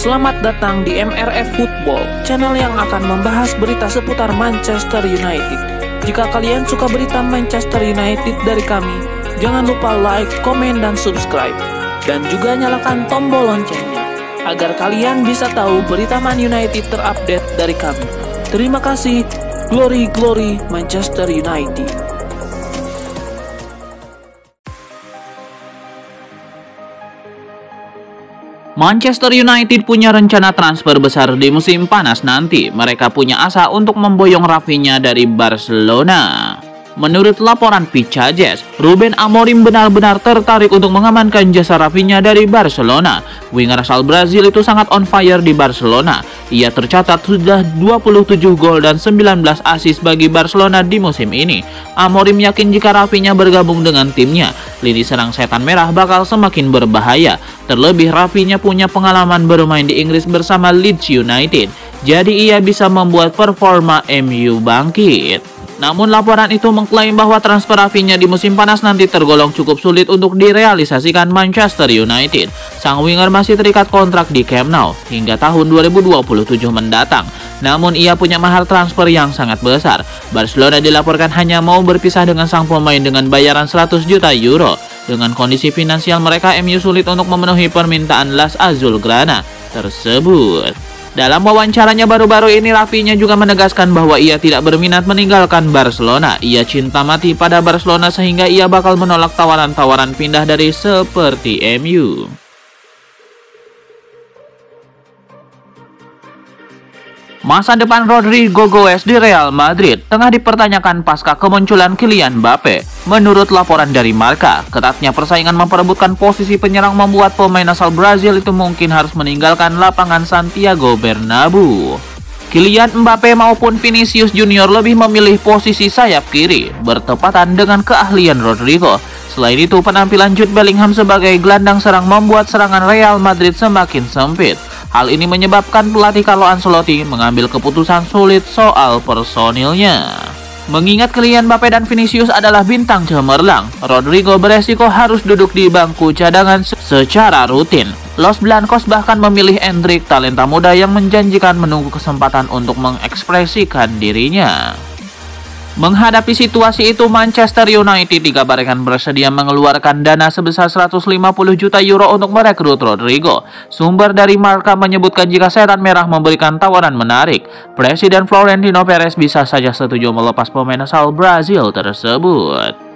Selamat datang di MRF Football, channel yang akan membahas berita seputar Manchester United. Jika kalian suka berita Manchester United dari kami, jangan lupa like, komen, dan subscribe. Dan juga nyalakan tombol loncengnya, agar kalian bisa tahu berita Man United terupdate dari kami. Terima kasih, Glory Glory Manchester United. Manchester United punya rencana transfer besar di musim panas nanti. Mereka punya asa untuk memboyong Rafinha dari Barcelona. Menurut laporan Pizzagez, Ruben Amorim benar-benar tertarik untuk mengamankan jasa Rafinha dari Barcelona. Winger asal Brazil itu sangat on fire di Barcelona. Ia tercatat sudah 27 gol dan 19 assist bagi Barcelona di musim ini. Amorim yakin jika Rafinha bergabung dengan timnya, lini serang setan merah bakal semakin berbahaya. Terlebih Rafinha punya pengalaman bermain di Inggris bersama Leeds United, jadi ia bisa membuat performa MU bangkit. Namun laporan itu mengklaim bahwa transfer Rafinha di musim panas nanti tergolong cukup sulit untuk direalisasikan Manchester United. Sang winger masih terikat kontrak di Camp Nou hingga tahun 2027 mendatang. Namun ia punya mahar transfer yang sangat besar. Barcelona dilaporkan hanya mau berpisah dengan sang pemain dengan bayaran 100 juta euro. Dengan kondisi finansial mereka, MU sulit untuk memenuhi permintaan Las Azulgrana tersebut. Dalam wawancaranya baru-baru ini, Rafinha juga menegaskan bahwa ia tidak berminat meninggalkan Barcelona. Ia cinta mati pada Barcelona sehingga ia bakal menolak tawaran-tawaran pindah dari seperti MU. Masa depan Rodrigo Goes di Real Madrid tengah dipertanyakan pasca kemunculan Kylian Mbappe. Menurut laporan dari Marca, ketatnya persaingan memperebutkan posisi penyerang membuat pemain asal Brazil itu mungkin harus meninggalkan lapangan Santiago Bernabeu. Kylian Mbappe maupun Vinicius Junior lebih memilih posisi sayap kiri, bertepatan dengan keahlian Rodrigo. Selain itu, penampilan Jude Bellingham sebagai gelandang serang membuat serangan Real Madrid semakin sempit. Hal ini menyebabkan pelatih Carlo Ancelotti mengambil keputusan sulit soal personilnya. Mengingat Kylian Mbappe dan Vinicius adalah bintang cemerlang, Rodrigo beresiko harus duduk di bangku cadangan secara rutin. Los Blancos bahkan memilih Endrick, talenta muda yang menjanjikan menunggu kesempatan untuk mengekspresikan dirinya. Menghadapi situasi itu, Manchester United dikabarkan bersedia mengeluarkan dana sebesar 150 juta euro untuk merekrut Rodrigo. Sumber dari Marca menyebutkan jika setan merah memberikan tawaran menarik, Presiden Florentino Perez bisa saja setuju melepas pemain asal Brazil tersebut.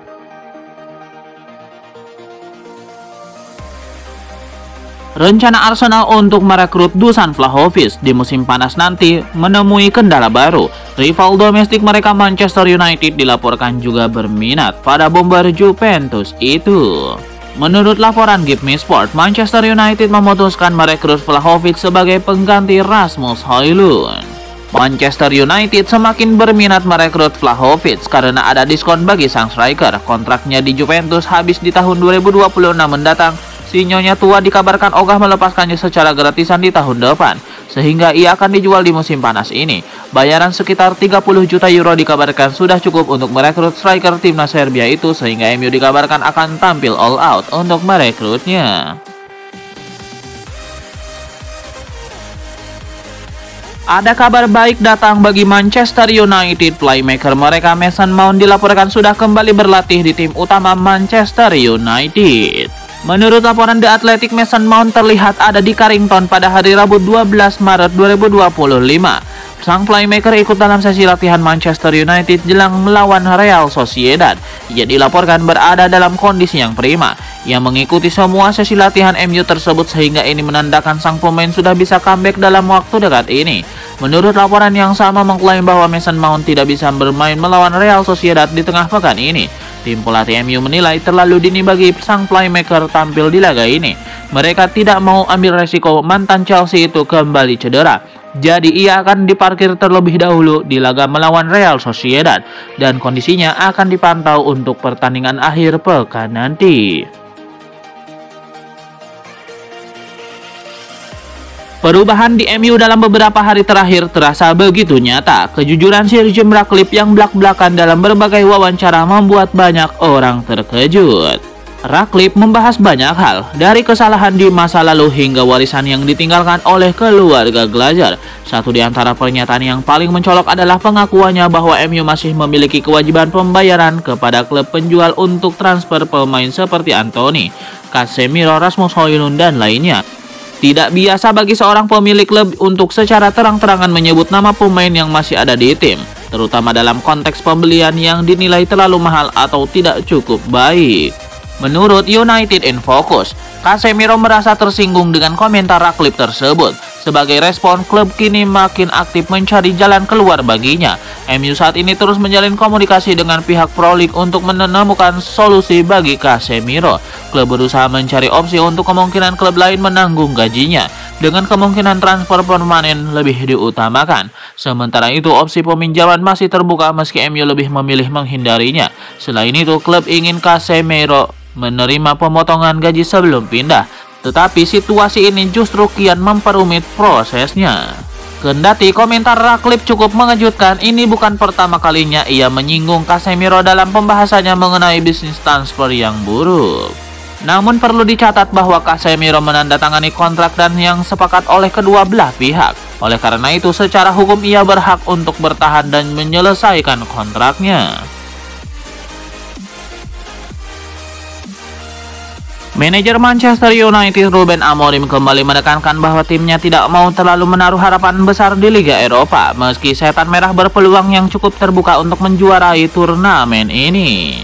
Rencana Arsenal untuk merekrut Dusan Vlahovic di musim panas nanti menemui kendala baru. Rival domestik mereka Manchester United dilaporkan juga berminat pada bomber Juventus itu. Menurut laporan Give Me Sport, Manchester United memutuskan merekrut Vlahovic sebagai pengganti Rasmus Højlund. Manchester United semakin berminat merekrut Vlahovic karena ada diskon bagi sang striker. Kontraknya di Juventus habis di tahun 2026 mendatang. Si Nyonya tua dikabarkan ogah melepaskannya secara gratisan di tahun depan, sehingga ia akan dijual di musim panas ini. Bayaran sekitar 30 juta euro dikabarkan sudah cukup untuk merekrut striker timnas Serbia itu, sehingga MU dikabarkan akan tampil all out untuk merekrutnya. Ada kabar baik datang bagi Manchester United. Playmaker mereka Mason Mount dilaporkan sudah kembali berlatih di tim utama Manchester United. Menurut laporan The Athletic, Mason Mount terlihat ada di Carrington pada hari Rabu 12 Maret 2025. Sang playmaker ikut dalam sesi latihan Manchester United jelang melawan Real Sociedad. Ia dilaporkan berada dalam kondisi yang prima. Ia mengikuti semua sesi latihan MU tersebut sehingga ini menandakan sang pemain sudah bisa comeback dalam waktu dekat ini. Menurut laporan yang sama mengklaim bahwa Mason Mount tidak bisa bermain melawan Real Sociedad di tengah pekan ini. Tim pelatih MU menilai terlalu dini bagi sang playmaker tampil di laga ini. Mereka tidak mau ambil resiko mantan Chelsea itu kembali cedera. Jadi ia akan diparkir terlebih dahulu di laga melawan Real Sociedad dan kondisinya akan dipantau untuk pertandingan akhir pekan nanti. Perubahan di MU dalam beberapa hari terakhir terasa begitu nyata. Kejujuran Sir Jim Ratcliffe yang belak-belakan dalam berbagai wawancara membuat banyak orang terkejut. Ratcliffe membahas banyak hal, dari kesalahan di masa lalu hingga warisan yang ditinggalkan oleh keluarga Glazer. Satu di antara pernyataan yang paling mencolok adalah pengakuannya bahwa MU masih memiliki kewajiban pembayaran kepada klub penjual untuk transfer pemain seperti Anthony, Casemiro, Rasmus Højlund, dan lainnya. Tidak biasa bagi seorang pemilik klub untuk secara terang-terangan menyebut nama pemain yang masih ada di tim, terutama dalam konteks pembelian yang dinilai terlalu mahal atau tidak cukup baik. Menurut United in Focus, Casemiro merasa tersinggung dengan komentar Ratcliffe tersebut. Sebagai respon, klub kini makin aktif mencari jalan keluar baginya. MU saat ini terus menjalin komunikasi dengan pihak Pro League untuk menemukan solusi bagi Casemiro. Klub berusaha mencari opsi untuk kemungkinan klub lain menanggung gajinya, dengan kemungkinan transfer permanen lebih diutamakan. Sementara itu, opsi peminjaman masih terbuka meski MU lebih memilih menghindarinya. Selain itu, klub ingin Casemiro menerima pemotongan gaji sebelum pindah, tetapi situasi ini justru kian memperumit prosesnya. Kendati komentar Ratcliffe cukup mengejutkan, ini bukan pertama kalinya ia menyinggung Casemiro dalam pembahasannya mengenai bisnis transfer yang buruk. Namun perlu dicatat bahwa Casemiro menandatangani kontrak dan yang sepakat oleh kedua belah pihak. Oleh karena itu, secara hukum ia berhak untuk bertahan dan menyelesaikan kontraknya. Manajer Manchester United Ruben Amorim kembali menekankan bahwa timnya tidak mau terlalu menaruh harapan besar di Liga Eropa, meski Setan Merah berpeluang yang cukup terbuka untuk menjuarai turnamen ini.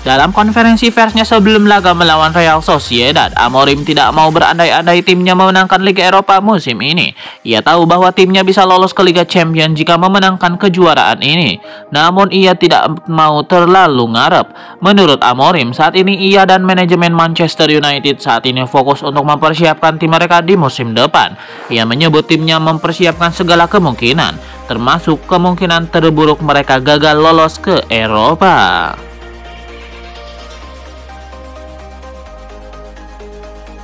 Dalam konferensi persnya sebelum laga melawan Real Sociedad, Amorim tidak mau berandai-andai timnya memenangkan Liga Eropa musim ini. Ia tahu bahwa timnya bisa lolos ke Liga Champions jika memenangkan kejuaraan ini. Namun ia tidak mau terlalu ngarep. Menurut Amorim, saat ini ia dan manajemen Manchester United saat ini fokus untuk mempersiapkan tim mereka di musim depan. Ia menyebut timnya mempersiapkan segala kemungkinan, termasuk kemungkinan terburuk mereka gagal lolos ke Eropa.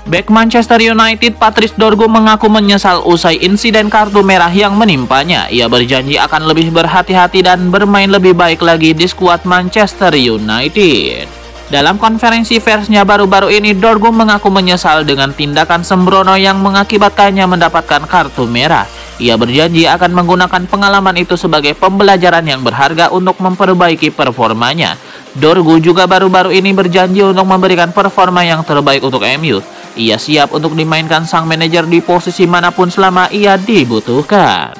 Bek Manchester United Patrice Dorgu mengaku menyesal usai insiden kartu merah yang menimpanya. Ia berjanji akan lebih berhati-hati dan bermain lebih baik lagi di skuad Manchester United. Dalam konferensi persnya baru-baru ini, Dorgu mengaku menyesal dengan tindakan sembrono yang mengakibatkannya mendapatkan kartu merah. Ia berjanji akan menggunakan pengalaman itu sebagai pembelajaran yang berharga untuk memperbaiki performanya. Dorgu juga baru-baru ini berjanji untuk memberikan performa yang terbaik untuk MU. Ia siap untuk dimainkan sang manajer di posisi manapun selama ia dibutuhkan.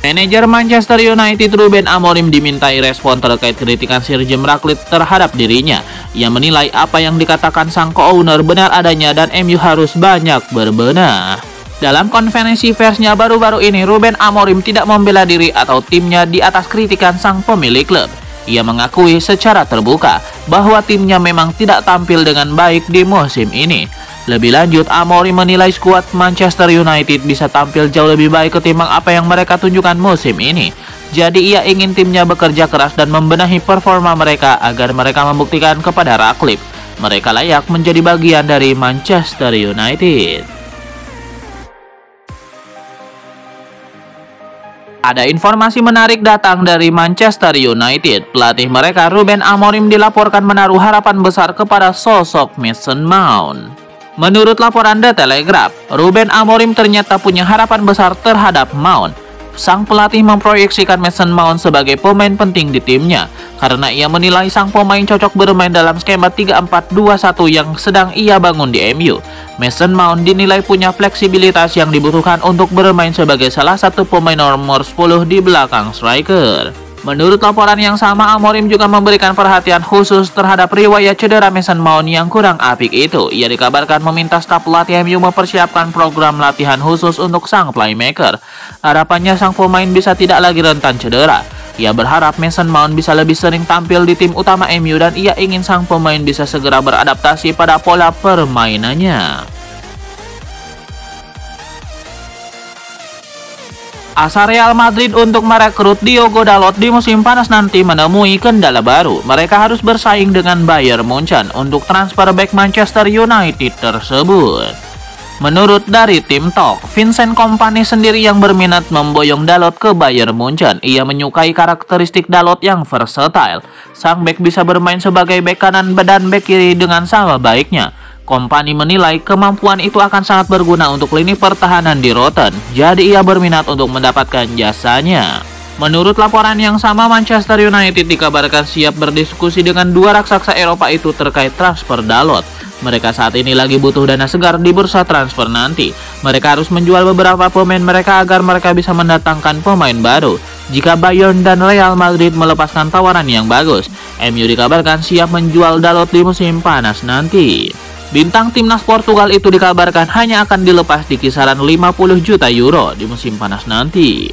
Manajer Manchester United Ruben Amorim dimintai respon terkait kritikan Sir Jim Ratcliffe terhadap dirinya. Ia menilai apa yang dikatakan sang co-owner benar adanya dan MU harus banyak berbenah. Dalam konferensi persnya baru-baru ini, Ruben Amorim tidak membela diri atau timnya di atas kritikan sang pemilik klub. Ia mengakui secara terbuka bahwa timnya memang tidak tampil dengan baik di musim ini. Lebih lanjut, Amorim menilai skuad Manchester United bisa tampil jauh lebih baik ketimbang apa yang mereka tunjukkan musim ini. Jadi ia ingin timnya bekerja keras dan membenahi performa mereka agar mereka membuktikan kepada Ratcliffe mereka layak menjadi bagian dari Manchester United. Ada informasi menarik datang dari Manchester United. Pelatih mereka Ruben Amorim dilaporkan menaruh harapan besar kepada sosok Mason Mount. Menurut laporan The Telegraph, Ruben Amorim ternyata punya harapan besar terhadap Mount. Sang pelatih memproyeksikan Mason Mount sebagai pemain penting di timnya karena ia menilai sang pemain cocok bermain dalam skema 3-4-2-1 yang sedang ia bangun di MU. Mason Mount dinilai punya fleksibilitas yang dibutuhkan untuk bermain sebagai salah satu pemain nomor 10 di belakang striker. Menurut laporan yang sama, Amorim juga memberikan perhatian khusus terhadap riwayat cedera Mason Mount yang kurang apik itu. Ia dikabarkan meminta staf pelatih MU mempersiapkan program latihan khusus untuk sang playmaker. Harapannya sang pemain bisa tidak lagi rentan cedera. Ia berharap Mason Mount bisa lebih sering tampil di tim utama MU dan ia ingin sang pemain bisa segera beradaptasi pada pola permainannya. Asa Real Madrid untuk merekrut Diogo Dalot di musim panas nanti menemui kendala baru. Mereka harus bersaing dengan Bayern Munchen untuk transfer bek Manchester United tersebut. Menurut dari tim Talk, Vincent Kompany sendiri yang berminat memboyong Dalot ke Bayern Munchen. Ia menyukai karakteristik Dalot yang versatile. Sang bek bisa bermain sebagai bek kanan dan bek kiri dengan sama baiknya. Kompany menilai kemampuan itu akan sangat berguna untuk lini pertahanan di Rotten. Jadi ia berminat untuk mendapatkan jasanya. Menurut laporan yang sama, Manchester United dikabarkan siap berdiskusi dengan dua raksasa Eropa itu terkait transfer Dalot. Mereka saat ini lagi butuh dana segar di bursa transfer nanti. Mereka harus menjual beberapa pemain mereka agar mereka bisa mendatangkan pemain baru. Jika Bayern dan Real Madrid melepaskan tawaran yang bagus, MU dikabarkan siap menjual Dalot di musim panas nanti. Bintang timnas Portugal itu dikabarkan hanya akan dilepas di kisaran 50 juta euro di musim panas nanti.